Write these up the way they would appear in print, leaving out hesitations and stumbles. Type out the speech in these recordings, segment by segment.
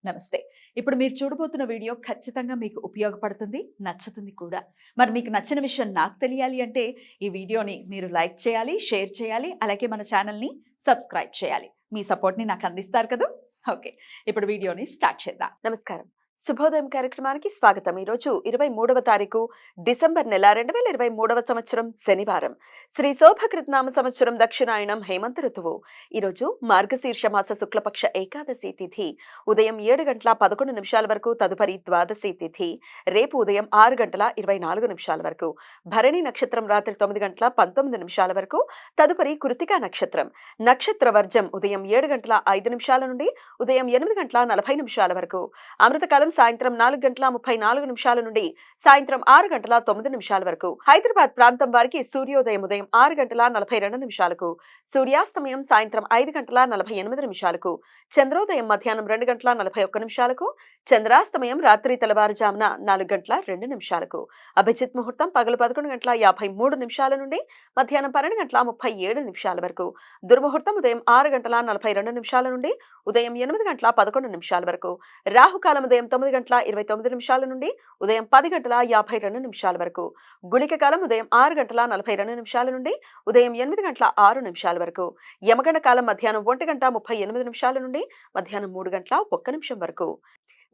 నమస్తే. ఇప్పుడు మీరు చూడబోతున్న వీడియో ఖచ్చితంగా మీకు ఉపయోగపడుతుంది, నచ్చుతుంది కూడా. మరి మీకు నచ్చిన విషయం నాకు తెలియాలి అంటే ఈ వీడియోని మీరు లైక్ చేయాలి, షేర్ చేయాలి, అలాగే మన ఛానల్‌ని సబ్స్క్రైబ్ చేయాలి. మీ సపోర్ట్‌ని నాకు అందిస్తారు కదూ! ఓకే. ఇప్పుడు వీడియోని స్టార్ట్ చేద్దాం. నమస్కారం. శుభోదయం కార్యక్రమానికి స్వాగతం. ఈరోజు 23వ తారీఖు డిసెంబర్ నెల 2023వ సంవత్సరం శనివారం. శ్రీ శోభకృత్నామ సంవత్సరం దక్షిణాయనం హేమంత ఋతువు. ఈరోజు మార్గశీర్ష మాస శుక్లపక్ష ఏకాదశి తిథి ఉదయం 7:11 వరకు, తదుపరి ద్వాదశి తిథి రేపు ఉదయం 6:24 వరకు, భరణి నక్షత్రం రాత్రి 9:19 వరకు, తదుపరి కృతికా నక్షత్రం. నక్షత్ర వర్జం ఉదయం 7:05 నుండి ఉదయం 8:40 వరకు, అమృతకాలం సాయంత్రం 4:34 నుండి సాయంత్రం 6:09 వరకు. హైదరాబాద్ ప్రాంతం వారికి సూర్యోదయం ఉదయం 6:42, సూర్యాస్తమయం సాయంత్రం 5:48, చంద్రోదయం మధ్యాహ్నం 2:41, చంద్రాస్తమయం రాత్రి తెల్లవారుజామున 4:02. అభిజిత్ ముహూర్తం పగలు 11:53 నుండి మధ్యాహ్నం 12:37 వరకు. దుర్ముహూర్తం ఉదయం 6:42 నుండి ఉదయం 8:11 వరకు. రాహుకాలం ఉదయం 9:29 నుండి ఉదయం 10:52 వరకు. గుళిక కాలం ఉదయం 6:42 నుండి ఉదయం 8:06 వరకు. యమగండ కాలం మధ్యాహ్నం 1:38 నుండి మధ్యాహ్నం 3:01 వరకు.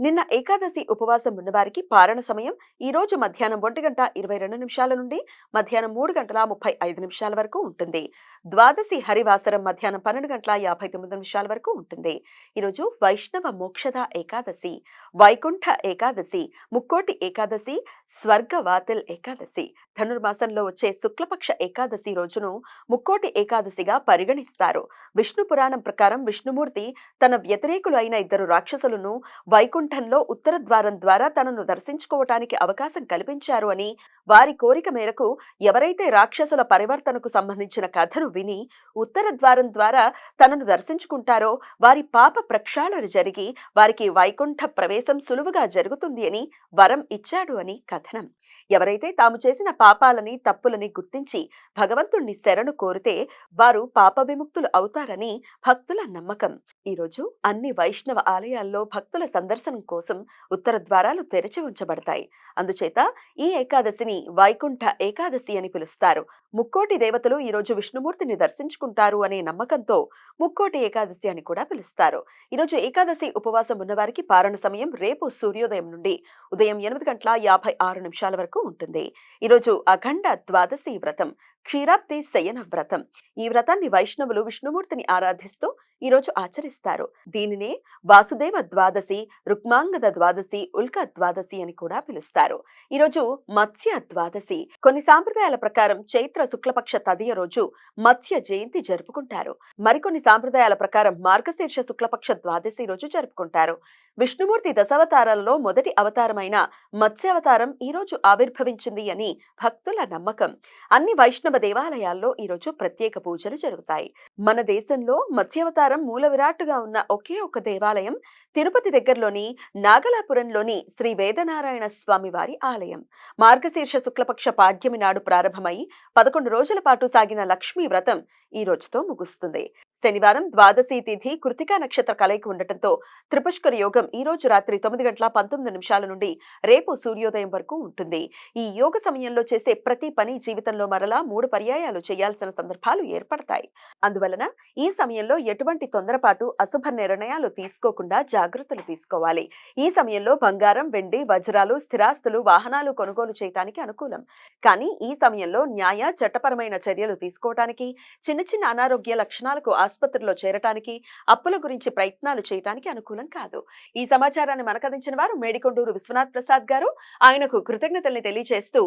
నిన్న ఏకాదశి ఉపవాసం ఉన్నవారికి పారణ సమయం ఈ రోజు మధ్యాహ్నం 1:22 నుండి మధ్యాహ్నం 3:35 వరకు ఉంటుంది. ద్వాదశి హరివాసరం మధ్యాహ్నం 12:59 వరకు ఉంటుంది. ఈరోజు వైష్ణవ మోక్షద ఏకాదశి, వైకుంఠ ఏకాదశి, ముక్కోటి ఏకాదశి, స్వర్గవాతిల్ ఏకాదశి. ధనుర్మాసంలో వచ్చే శుక్లపక్ష ఏకాదశి రోజును ముక్కోటి ఏకాదశిగా పరిగణిస్తారు. విష్ణు పురాణం ప్రకారం విష్ణుమూర్తి తన వ్యతిరేకులు అయిన 2 రాక్షసులను వైకుంఠంలో ఉత్తర ద్వారం ద్వారా తనను దర్శించుకోవటానికి అవకాశం కల్పించారు అని, వారి కోరిక మేరకు ఎవరైతే రాక్షసుల పరివర్తనకు సంబంధించిన కథను విని ఉత్తర ద్వారం ద్వారా తనను దర్శించుకుంటారో వారి పాప ప్రక్షాళన జరిగి వారికి వైకుంఠ ప్రవేశం సులువుగా జరుగుతుంది అని వరం ఇచ్చాడు అని కథనం. ఎవరైతే తాము చేసిన పాపాలని తప్పులని గుర్తించి భగవంతుణ్ణి శరణు కోరితే వారు పాప విముక్తులు అవుతారని భక్తుల నమ్మకం. ఈరోజు అన్ని వైష్ణవ ఆలయాల్లో భక్తుల సందర్శనం కోసం ఉత్తర ద్వారాలు తెరిచి ఉంచబడతాయి. అందుచేత ఈ ఏకాదశిని వైకుంఠ ఏకాదశి అని పిలుస్తారు. ముక్కోటి దేవతలు ఈరోజు విష్ణుమూర్తిని దర్శించుకుంటారు అనే నమ్మకంతో ముక్కోటి ఏకాదశి అని కూడా పిలుస్తారు. ఈరోజు ఏకాదశి ఉపవాసం ఉన్నవారికి పారణ సమయం రేపు సూర్యోదయం నుండి ఉదయం 8:56 వరకు ఉంటుంది. ఈరోజు అఖండ ద్వాదశి వ్రతం, క్షీరాబ్ది శయన వ్రతం. ఈ వ్రతాన్ని వైష్ణవులు విష్ణుమూర్తిని ఆరాధిస్తూ ఈరోజు ఆచరిస్తారు. దీనినే వాసుదేవ ద్వాదశి, రుక్మాంగద ద్వాదశి, ఉల్క ద్వాదశి అని కూడా పిలుస్తారు. ఈరోజు మత్స్య ద్వాదశి. కొన్ని సాంప్రదాయాల ప్రకారం చైత్ర శుక్లపక్ష తదియ రోజు మత్స్య జయంతి జరుపుకుంటారు. మరికొన్ని సాంప్రదాయాల ప్రకారం మార్గశీర్ష శుక్లపక్ష ద్వాదశి రోజు జరుపుకుంటారు. విష్ణుమూర్తి దశావతారాలలో మొదటి అవతారమైన మత్స్యావతారం ఈ రోజు ఆవిర్భవించింది అని భక్తుల నమ్మకం. అన్ని వైష్ణవ దేవాలయాల్లో ఈరోజు ప్రత్యేక పూజలు జరుగుతాయి. మన దేశంలో మత్స్యావతారం మూల విరాట్టుగా ఉన్న ఒకే ఒక దేవాలయం తిరుపతి దగ్గరలోని నాగలాపురంలోని శ్రీ వేదనారాయణ స్వామి వారి ఆలయం. మార్గశీర్ష శుక్లపక్ష పాడ్యమి నాడు ప్రారంభమై 11 రోజుల పాటు సాగిన లక్ష్మీ వ్రతం ఈ రోజుతో ముగుస్తుంది. శనివారం ద్వాదశి తిథి కృతికా నక్షత్ర కలయిక ఉండటంతో త్రిపుష్కర యోగం ఈ రోజు రాత్రి 9:19 నుండి రేపు సూర్యోదయం వరకు ఉంటుంది. ఈ యోగ సమయంలో చేసే ప్రతి పని జీవితంలో మరలా 3 పర్యాయాలు చేయాల్సిన సందర్భాలు ఏర్పడతాయి. అందువలన ఈ సమయంలో ఎటువంటి తొందరపాటు, అశుభ నిర్ణయాలు తీసుకోకుండా జాగ్రత్తలు తీసుకోవాలి. ఈ సమయంలో బంగారం, వెండి, వజ్రాలు, స్థిరాస్తులు, వాహనాలు కొనుగోలు చేయటానికి అనుకూలం. కానీ ఈ సమయంలో న్యాయ, చట్టపరమైన చర్యలు తీసుకోవటానికి, చిన్న చిన్న అనారోగ్య లక్షణాలకు ఆసుపత్రిలో చేరటానికి, అప్పుల గురించి ప్రయత్నాలు చేయటానికి అనుకూలం కాదు. ఈ సమాచారాన్ని మనకందించిన వారు మేడికొండూరు విశ్వనాథ్ ప్రసాద్ గారు. ఆయనకు కృతజ్ఞతల్ని తెలియజేస్తూ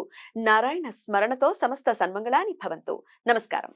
నారాయణ స్మరణతో సమస్త సన్మంగళాని భవంతు. నమస్కారం.